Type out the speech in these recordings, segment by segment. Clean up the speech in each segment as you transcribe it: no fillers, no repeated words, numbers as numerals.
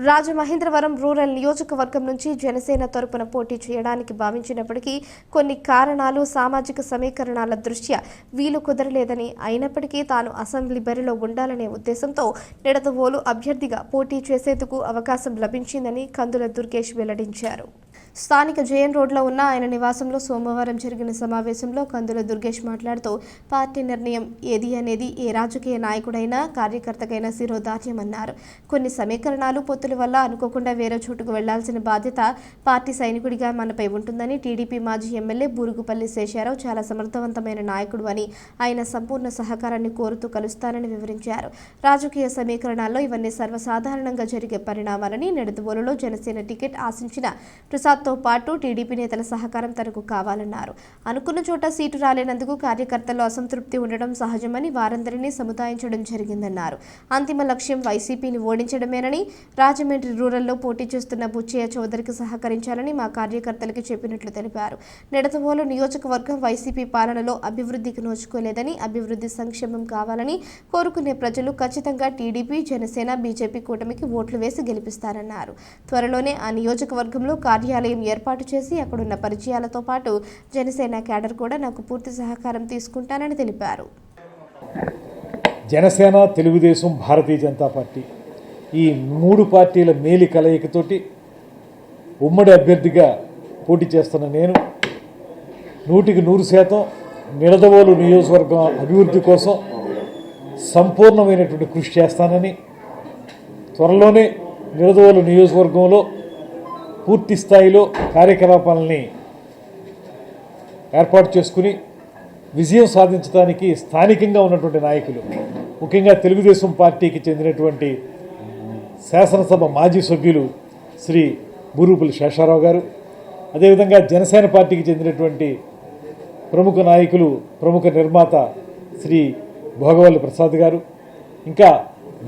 Rajamahendravaram rural నియోజకవర్గం నుంచి జనసేన తరపున పోటీ చేయడానికి భావించినప్పటికీ కొన్ని కారణాలు సామాజిక సమీకరణాల దృష్ట్యా వీలు కుదరలేదని, అయినప్పటికీ తాను అసెంబ్లీ బరిలో ఉండాలనే ఉద్దేశంతో నిడదవోలు అభ్యర్థిగా పోటీ చేసేందుకు అవకాశం లభించిందని కందుల దుర్గేష్ వెల్లడించారు. స్థానిక జేఎన్ రోడ్లో ఉన్న ఆయన నివాసంలో సోమవారం జరిగిన సమావేశంలో కందుల దుర్గేష్ మాట్లాడుతూ పార్టీ నిర్ణయం ఏది అనేది ఏ రాజకీయ నాయకుడైనా కార్యకర్తకైనా శిరోధార్యమన్నారు. కొన్ని సమీకరణాలు పొత్తుల వల్ల అనుకోకుండా వేరే చోటుకు వెళ్లాల్సిన బాధ్యత పార్టీ సైనికుడిగా మనపై ఉంటుందని, టీడీపీ మాజీ ఎమ్మెల్యే బూరుగుపల్లి శేషారావు చాలా సమర్థవంతమైన నాయకుడు అని, ఆయన సంపూర్ణ సహకారాన్ని కోరుతూ కలుస్తానని వివరించారు. రాజకీయ సమీకరణాల్లో ఇవన్నీ సర్వసాధారణంగా జరిగే పరిణామాలని, నిడదవోలులో జనసేన టికెట్ ఆశించిన ప్రసాద్తో పాటు టీడీపీ నేతల సహకారం తనకు కావాలన్నారు. అనుకున్న చోట సీటు రాలేనందుకు కార్యకర్తల్లో అసంతృప్తి ఉండడం సహజమని, వారందరినీ సముదాయించడం జరిగిందన్నారు. అంతిమ లక్ష్యం వైసీపీని ఓడించడమేనని, రాజమండ్రి రూరల్లో పోటీ చేస్తున్న బుచ్చయ్య చౌదరికి సహకరించాలని మా కార్యకర్తలకు చెప్పినట్లు తెలిపారు. నిడదవోలు నియోజకవర్గం వైసీపీ పాలనలో అభివృద్ధికి నోచుకోలేదని, అభివృద్ధి సంక్షేమం కావాలని కోరుకునే ప్రజలు ఖచ్చితంగా టీడీపీ, జనసేన, బీజేపీ కూటమికి ఓట్లు వేసి గెలిపిస్తారన్నారు. త్వరలోనే ఆ నియోజకవర్గంలో కార్యాలయం ఏర్పాటు చేసి అక్కడున్న పరిచయాలతో పాటు జనసేన క్యాడర్ కూడా నాకు పూర్తి సహకారం తీసుకుంటానని తెలిపారు. జనసేన, తెలుగుదేశం, భారతీయ జనతా పార్టీ ఈ మూడు పార్టీల మేలి కలయికతోటి ఉమ్మడి అభ్యర్థిగా పోటీ చేస్తున్న నేను 100% నిడదవోలు నియోజకవర్గం అభివృద్ధి కోసం సంపూర్ణమైనటువంటి కృషి చేస్తానని, త్వరలోనే నిడదవోలు నియోజకవర్గంలో పూర్తి స్థాయిలో కార్యకలాపాలని ఏర్పాటు చేసుకుని విజయం సాధించడానికి స్థానికంగా ఉన్నటువంటి నాయకులు, ముఖ్యంగా తెలుగుదేశం పార్టీకి చెందినటువంటి శాసనసభ మాజీ సభ్యులు శ్రీ బూరుగుపల్లి శేషారావు గారు, అదేవిధంగా జనసేన పార్టీకి చెందినటువంటి ప్రముఖ నాయకులు, ప్రముఖ నిర్మాత శ్రీ భోగవల్లి ప్రసాద్ గారు, ఇంకా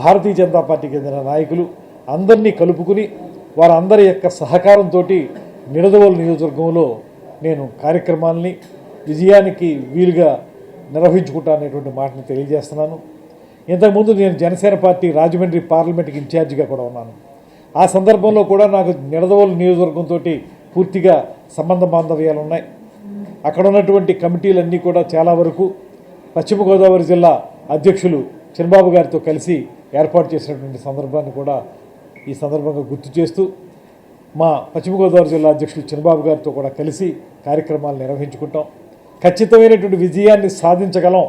భారతీయ జనతా పార్టీకి చెందిన నాయకులు అందరినీ కలుపుకుని వారందరి యొక్క సహకారంతో నిడదవోలు నియోజకవర్గంలో నేను కార్యక్రమాలని విజయానికి వీలుగా నిర్వహించుకుంటాననేటువంటి మాటను తెలియజేస్తున్నాను. ఇంతకుముందు నేను జనసేన పార్టీ రాజమండ్రి పార్లమెంట్కి ఇన్ఛార్జిగా కూడా ఉన్నాను. ఆ సందర్భంలో కూడా నాకు నిడదవోలు నియోజకవర్గంతో పూర్తిగా సంబంధ బాంధవ్యాలు ఉన్నాయి. అక్కడ ఉన్నటువంటి కమిటీలన్నీ కూడా చాలా వరకు పశ్చిమ గోదావరి జిల్లా అధ్యక్షులు చంద్రబాబు గారితో కలిసి ఏర్పాటు చేసినటువంటి సందర్భాన్ని కూడా ఈ సందర్భంగా గుర్తు చేస్తూ, మా పశ్చిమ గోదావరి జిల్లా అధ్యక్షులు చంద్రబాబు గారితో కూడా కలిసి కార్యక్రమాలు నిర్వహించుకుంటాం. ఖచ్చితమైనటువంటి విజయాన్ని సాధించగలం